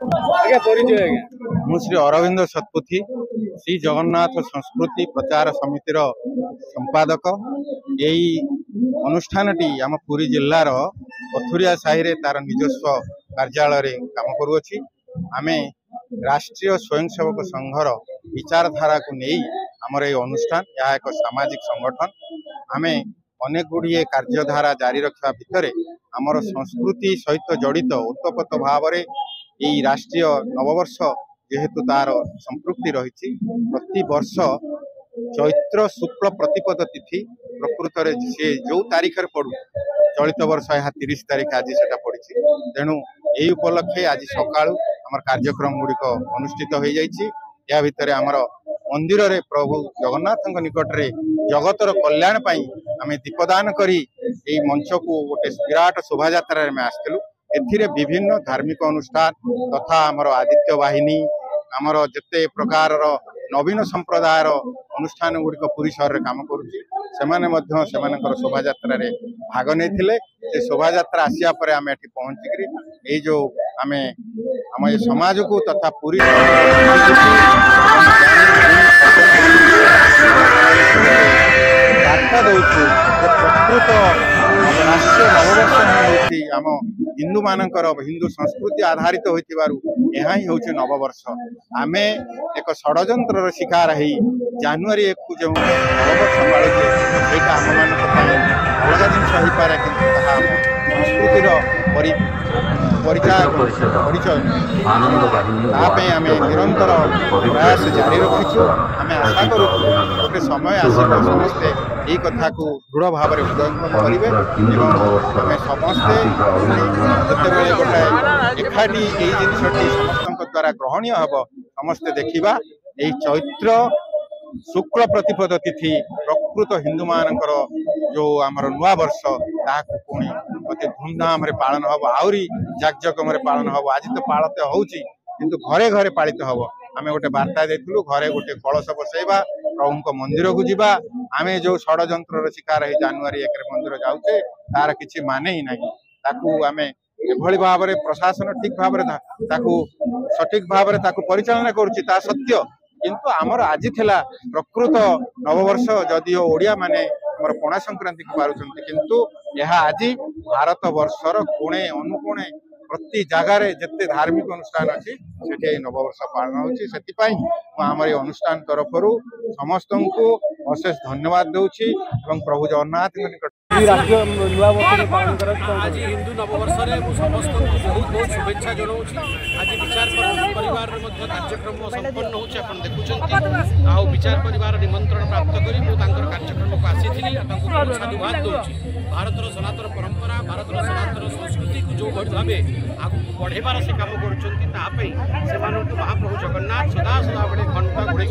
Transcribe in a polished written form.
ମୁଁ ଶ୍ରୀ ଅରବିନ୍ଦ ଶତପଥୀ ଶ୍ରୀ ଜଗନ୍ନାଥ ସଂସ୍କୃତି ପ୍ରଚାର ସମିତିର ସମ୍ପାଦକ। ଏହି ଅନୁଷ୍ଠାନଟି ଆମ ପୁରୀ ଜିଲ୍ଲାର ପଥୁରିଆ ସାହିରେ ତାର ନିଜସ୍ୱ କାର୍ଯ୍ୟାଳୟରେ କାମ କରୁଅଛି। ଆମେ ରାଷ୍ଟ୍ରୀୟ ସ୍ୱୟଂସେବକ ସଂଘର ବିଚାରଧାରାକୁ ନେଇ ଆମର ଏହି ଅନୁଷ୍ଠାନ, ଏହା ଏକ ସାମାଜିକ ସଂଗଠନ। ଆମେ ଅନେକ ଗୁଡ଼ିଏ କାର୍ଯ୍ୟଧାରା ଜାରି ରଖିବା ଭିତରେ ଆମର ସଂସ୍କୃତି ସହିତ ଜଡ଼ିତ ଓତପ୍ରୋତ ଭାବରେ এই রাষ্ট্রীয় নববর্ষ যেহেতু তার সম্পৃক্তি রয়েছে, প্রতি বর্ষ চৈত্র শুক্ল প্রতিপদ তিথি প্রকৃতরে সে যে তারিখে পড়ু, চলিত বর্ষ ଏହା 30 তারিখ আজ সেটা পড়িছি। তেণু এই উপলক্ষে আজ সকালু আমার কার্যক্রম গুড়িক অনুষ্ঠিত হয়ে যাইছি। এ ভিতরে আমার মন্দিরে প্রভু জগন্নাথଙ୍କ নিকটরে জগতর কল্যাণ পাই আমি দীপদান করি এই মঞ্চকু গোটে বিরাট শোভাযাত্রার আমি আসছিলু। এথিরে বিভিন্ন ধার্মিক অনুষ্ঠান তথা আমার আদিত্য বাহিনী আমার যেতে প্রকারর নবীন সম্প্রদায়ের অনুষ্ঠান গুড়িক পুরী শহরে কাম করুছি, সেমানଙ୍କର শোভাযাত্রার ভাগ নেইଥିଲେ। ସେ শোভাযাত্রা আসিয়া পরে আমি এটি পৌঁছিকি এই যে আমি ଆମ ଏ ସମାଜକୁ ତଥା ପୁରୀ ବାର୍ତ୍ତା ଦେଉଛୁ ଯେ ପ୍ରକୃତ ରାଷ୍ଟ୍ରୀୟ ନବବର୍ଷ ହେଉଛି ଆମ ହିନ୍ଦୁମାନଙ୍କର ହିନ୍ଦୁ ସଂସ୍କୃତି ଆଧାରିତ ହୋଇଥିବାରୁ ଏହା ହିଁ ହେଉଛି ନବବର୍ଷ। ଆମେ ଏକ ଷଡ଼ଯନ୍ତ୍ରର ଶିକାର ହେଇ ଜାନୁଆରୀ 1କୁ ଯେଉଁ ନବବର୍ଷ ପାଳୁଛେ ସେଇଟା ଆମମାନଙ୍କ ପାଇଁ ଅଲଗା ଜିନିଷ ହେଇପାରେ, କିନ୍ତୁ ତାହା ଆମ ସଂସ୍କୃତିର ପରିଚୟ। ତାପାଇଁ ଆମେ ନିରନ୍ତର ପ୍ରୟାସ ଜାରି ରଖିଛୁ। ଆମେ ଆଶା କରୁଛୁ ଗୋଟେ ସମୟ ଆସିବ ସମସ୍ତେ এই কথাକୁ ଦୃଢ଼ ଭାବରେ ହୃଦୟଙ୍ଗମ କରିବେ ଏବଂ ଆମେ ସମସ୍ତେ ଯେତେବେଳେ ଗୋଟାଏ ଏକାଠି এই ଜିନିଷଟି ସମସ୍ତଙ୍କ ଦ୍ୱାରା ଗ୍ରହଣୀୟ ହେବ, ସମସ୍ତେ ଦେଖିବା এই ଚୈତ୍ର শুক্ল প্রতিপদ তিথি প্রকৃত হিন্দু মানଙ୍କର ଯୋଉ ଆମର ନୂଆ ବର୍ଷ ତାହାକୁ ପୁଣି ଅତି ଧୁମଧାମରେ ପାଳନ ହେବ, ଆହୁରି ଜାକଜକମରେ ପାଳନ ହେବ। ଆଜି ତ ପାଳିତ ହେଉଛି କିନ୍ତୁ ଘରେ ଘରେ ପାଳିତ ହେବ। ଆମେ ଗୋଟେ ବାର୍ତ୍ତା ଦେଇଥିଲୁ, ଘରେ ଗୋଟେ କଳସ ବସେଇବା, ପ୍ରଭୁଙ୍କ ମନ୍ଦିରକୁ ଯିବା। ଆମେ ଯୋଉ ଷଡ଼ଯନ୍ତ୍ରର ଶିକାର ହେଇ ଜାନୁଆରୀ 1ରେ ମନ୍ଦିର ଯାଉଛେ ତାର କିଛି ମାନେ ହିଁ ନାହିଁ। ତାକୁ ଆମେ ଏଭଳି ଭାବରେ ପ୍ରଶାସନ ଠିକ ଭାବରେ ତାକୁ ସଠିକ ଭାବରେ ତାକୁ ପରିଚାଳନା କରୁଛି ତା ସତ୍ୟ, କିନ୍ତୁ ଆମର ଆଜି ଥିଲା ପ୍ରକୃତ ନବବର୍ଷ। ଯଦିଓ ଓଡ଼ିଆ ମାନେ ଆମର ପଣା ସଂକ୍ରାନ୍ତିକୁ ପାରୁଛନ୍ତି, କିନ୍ତୁ ଏହା ଆଜି ଭାରତ ବର୍ଷର କୋଣେ ଅନୁକୋଣେ ପ୍ରତି ଜାଗାରେ ଯେତେ ଧାର୍ମିକ ଅନୁଷ୍ଠାନ ଅଛି ସେଠି ଏହି ନବବର୍ଷ ପାଳନ ହେଉଛି। ସେଥିପାଇଁ ମୁଁ ଆମର ଏହି ଅନୁଷ୍ଠାନ ତରଫରୁ ସମସ୍ତଙ୍କୁ ଅଶେଷ ଧନ୍ୟବାଦ ଦେଉଛି ଏବଂ ପ୍ରଭୁ ଜଗନ୍ନାଥଙ୍କ ନିକଟରେ आज हिंदू नववर्ष समस्त बहुत बहुत शुभेच्छा जनाऊँगी। आज विचार परिवार कार्यक्रम संपन्न हो विचार परिवार निमंत्रण प्राप्त कर कार्यक्रम को आसी साधुवाद दूसरी भारत सनातन परंपरा भारत सनातन संस्कृति को जो भाव आगे बढ़ेबार से कम कर महाप्रभु जगन्नाथ सदा सदा घंटा घोड़े